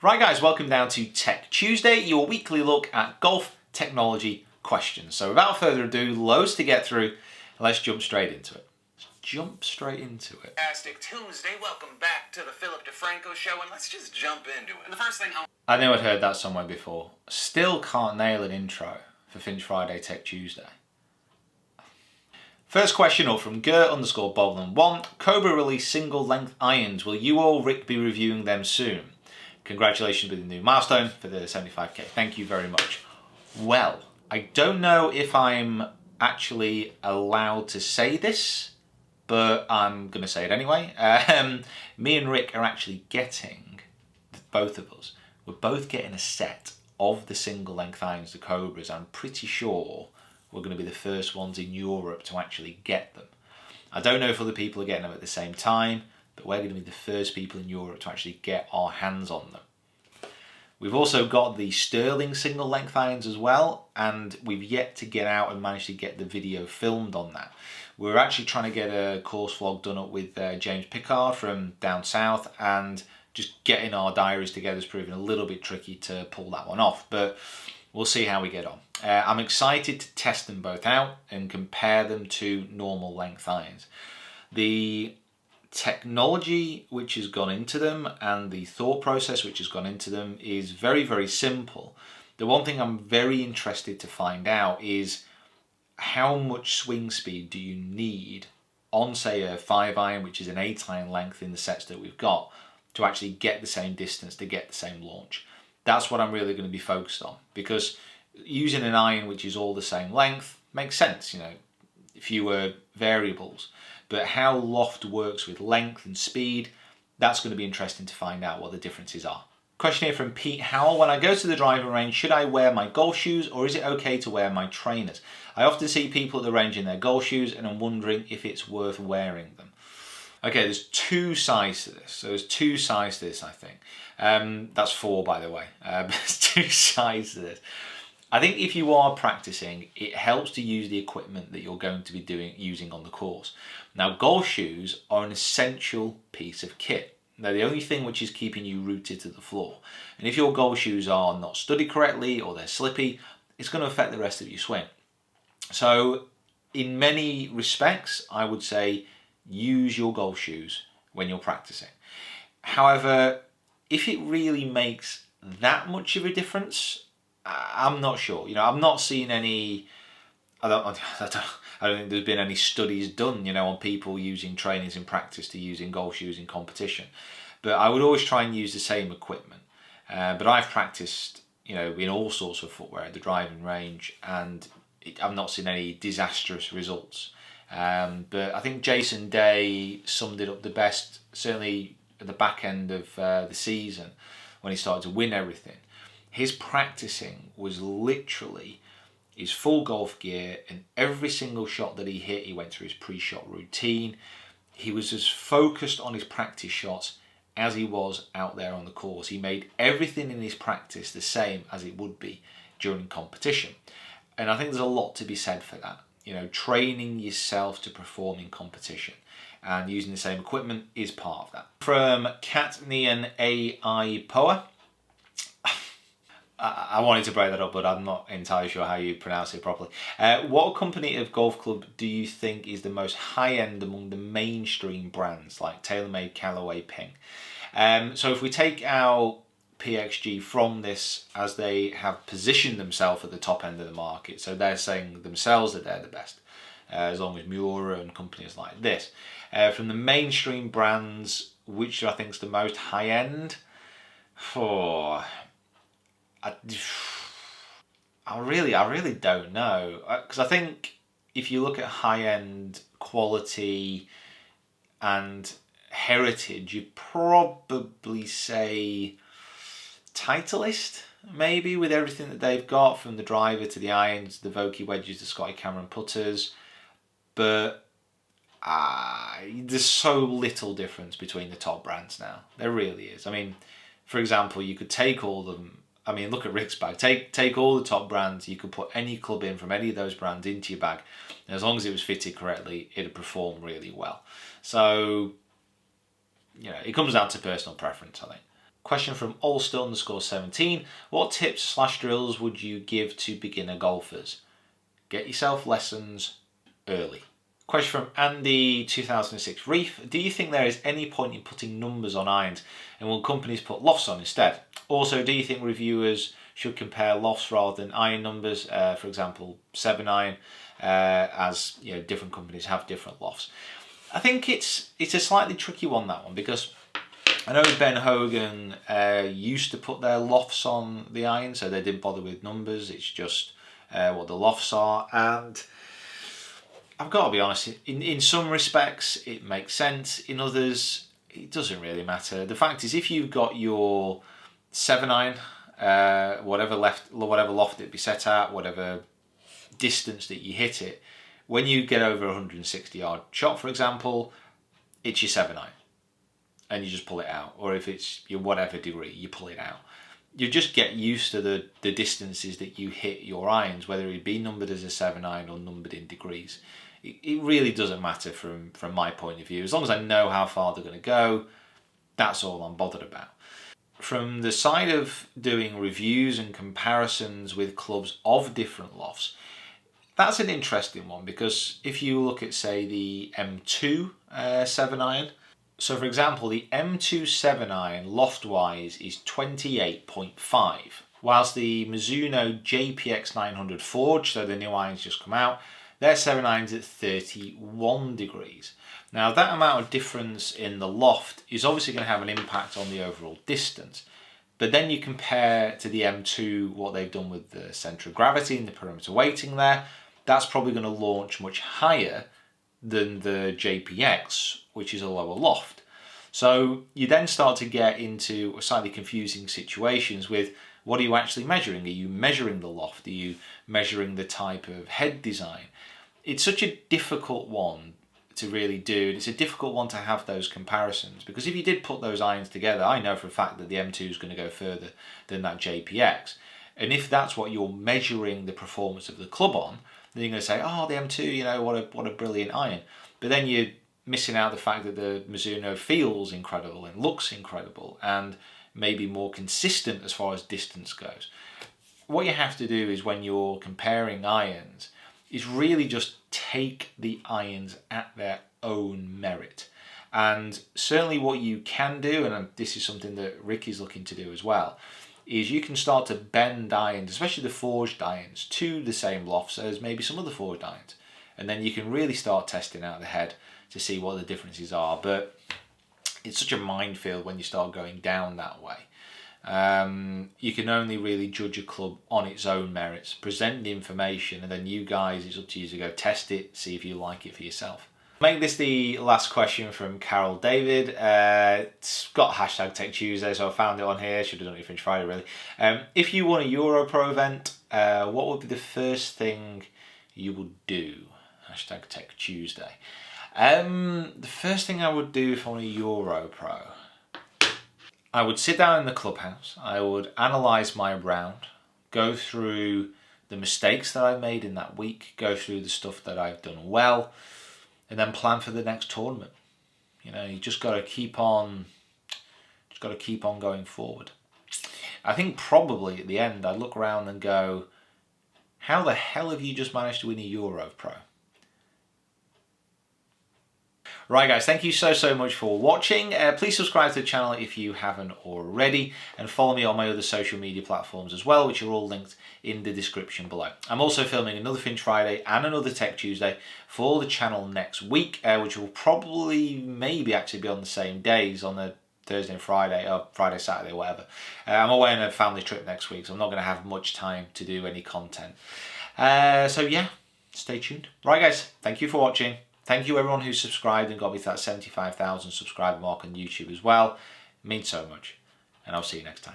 Right guys, welcome down to Tech Tuesday, your weekly look at golf technology questions. So without further ado, loads to get through, let's jump straight into it. Fantastic Tuesday, welcome back to the Philip DeFranco show, and let's just jump into it. And the first thing I know I'd heard that somewhere before. Still can't nail an intro for Finch Friday Tech Tuesday. First question up from Gert_Bowland1. Cobra release single length irons. Will you or Rick be reviewing them soon? Congratulations with the new milestone for the 75k. Thank you very much. Well, I don't know if I'm actually allowed to say this, but I'm going to say it anyway. Me and Rick are actually getting, both of us, we're both getting a set of the single length irons, the Cobras. I'm pretty sure we're going to be the first ones in Europe to actually get them. I don't know if other people are getting them at the same time, but we're going to be the first people in Europe to actually get our hands on them. We've also got the Sterling single length irons as well, and we've yet to get out and manage to get the video filmed on that. We're actually trying to get a course vlog done up with James Pickard from down south, and just getting our diaries together is proving a little bit tricky to pull that one off, but we'll see how we get on. I'm excited to test them both out and compare them to normal length irons. The technology which has gone into them and the thought process which has gone into them is very, very simple. The one thing I'm very interested to find out is how much swing speed do you need on, say, a 5-iron, which is an 8-iron length in the sets that we've got, to actually get the same distance, to get the same launch. That's what I'm really going to be focused on, because using an iron which is all the same length makes sense, fewer variables. But how loft works with length and speed, that's going to be interesting to find out what the differences are. Question here from Pete Howell. When I go to the driving range, should I wear my golf shoes or is it okay to wear my trainers? I often see people at the range in their golf shoes and I'm wondering if it's worth wearing them. Okay, there's two sides to this. So there's two sides to this, I think. That's 4, by the way. There's two sides to this. I think if you are practicing, it helps to use the equipment that you're going to be using on the course. Now, golf shoes are an essential piece of kit. They're the only thing which is keeping you rooted to the floor. And if your golf shoes are not studded correctly or they're slippy, it's going to affect the rest of your swing. So in many respects, I would say use your golf shoes when you're practicing. However, if it really makes that much of a difference, I'm not sure. I'm not seeing any. I don't think there's been any studies done, on people using trainers in practice to using golf shoes in competition. But I would always try and use the same equipment. But I've practiced, in all sorts of footwear at the driving range, and I've not seen any disastrous results. But I think Jason Day summed it up the best, certainly at the back end of the season when he started to win everything. His practicing was literally his full golf gear, and every single shot that he hit, he went through his pre-shot routine. He was as focused on his practice shots as he was out there on the course. He made everything in his practice the same as it would be during competition. And I think there's a lot to be said for that. Training yourself to perform in competition and using the same equipment is part of that. From Katnian AI Poa. I wanted to break that up, but I'm not entirely sure how you pronounce it properly. What company of golf club do you think is the most high-end among the mainstream brands like TaylorMade, Callaway, Ping? So if we take our PXG from this, as they have positioned themselves at the top end of the market, so they're saying themselves that they're the best, as long as Miura and companies like this. From the mainstream brands, which I think is the most high-end? I really don't know, because I think if you look at high-end quality and heritage, you'd probably say Titleist, maybe, with everything that they've got, from the driver to the irons, the Vokey wedges, the Scotty Cameron putters. But there's so little difference between the top brands now. There really is. I mean, for example, you could take all of them. I mean, look at Rick's bag. Take all the top brands. You could put any club in from any of those brands into your bag. And as long as it was fitted correctly, it'd perform really well. So, it comes down to personal preference, I think. Question from Ulster_17. What tips/drills would you give to beginner golfers? Get yourself lessons early. Question from Andy2006 Reef. Do you think there is any point in putting numbers on irons, and will companies put lofts on instead? Also, do you think reviewers should compare lofts rather than iron numbers? For example, 7-iron, as you know, different companies have different lofts. I think it's a slightly tricky one, that one, because I know Ben Hogan used to put their lofts on the iron, so they didn't bother with numbers. It's just what the lofts are, and I've got to be honest, in some respects it makes sense, in others it doesn't really matter. The fact is, if you've got your 7-iron, whatever loft it be set at, whatever distance that you hit it, when you get over 160 yard shot, for example, it's your 7-iron and you just pull it out. Or if it's your whatever degree, you pull it out. You just get used to the distances that you hit your irons, whether it be numbered as a 7-iron or numbered in degrees. It really doesn't matter from my point of view. As long as I know how far they're going to go, that's all I'm bothered about. From the side of doing reviews and comparisons with clubs of different lofts, that's an interesting one, because if you look at, say, the M2 7-iron, so for example, the M2 7-iron loft-wise is 28.5, whilst the Mizuno JPX 900 Forge, so the new irons just come out, their 7-iron's at 31 degrees. Now that amount of difference in the loft is obviously going to have an impact on the overall distance. But then you compare to the M2 what they've done with the centre of gravity and the perimeter weighting there, that's probably going to launch much higher than the JPX, which is a lower loft. So you then start to get into slightly confusing situations with, what are you actually measuring? Are you measuring the loft? Are you measuring the type of head design? It's such a difficult one to really do. It's a difficult one to have those comparisons, because if you did put those irons together, I know for a fact that the M2 is going to go further than that JPX. And if that's what you're measuring the performance of the club on, then you're going to say, oh, the M2, you know, what a brilliant iron. But then you're missing out the fact that the Mizuno feels incredible and looks incredible and maybe more consistent as far as distance goes. What you have to do is, when you're comparing irons, is really just take the irons at their own merit. And certainly what you can do, and this is something that Rick is looking to do as well, is you can start to bend irons, especially the forged irons, to the same lofts as maybe some of the forged irons. And then you can really start testing out the head to see what the differences are. But it's such a minefield when you start going down that way. You can only really judge a club on its own merits, present the information, and then you guys, it's up to you to go test it, see if you like it for yourself. Make this the last question from Carol David. It's got hashtag Tech Tuesday, so I found it on here. Should have done it Finch Friday, really. If you won a Euro Pro event, what would be the first thing you would do? Hashtag Tech Tuesday. The first thing I would do if I won a Euro Pro, I would sit down in the clubhouse, I would analyse my round, go through the mistakes that I made in that week, go through the stuff that I've done well, and then plan for the next tournament. You know, you just got to keep on going forward. I think probably at the end I'd look around and go, how the hell have you just managed to win a Euro Pro? Right guys, thank you so much for watching. Please subscribe to the channel if you haven't already, and follow me on my other social media platforms as well, which are all linked in the description below. I'm also filming another Finch Friday and another Tech Tuesday for the channel next week, which will probably maybe actually be on the same days, on the Thursday and Friday, or Friday, Saturday, or whatever. I'm away on a family trip next week, so I'm not going to have much time to do any content. So yeah, stay tuned. Right guys, thank you for watching. Thank you everyone who subscribed and got me to that 75,000 subscriber mark on YouTube as well. It means so much. And I'll see you next time.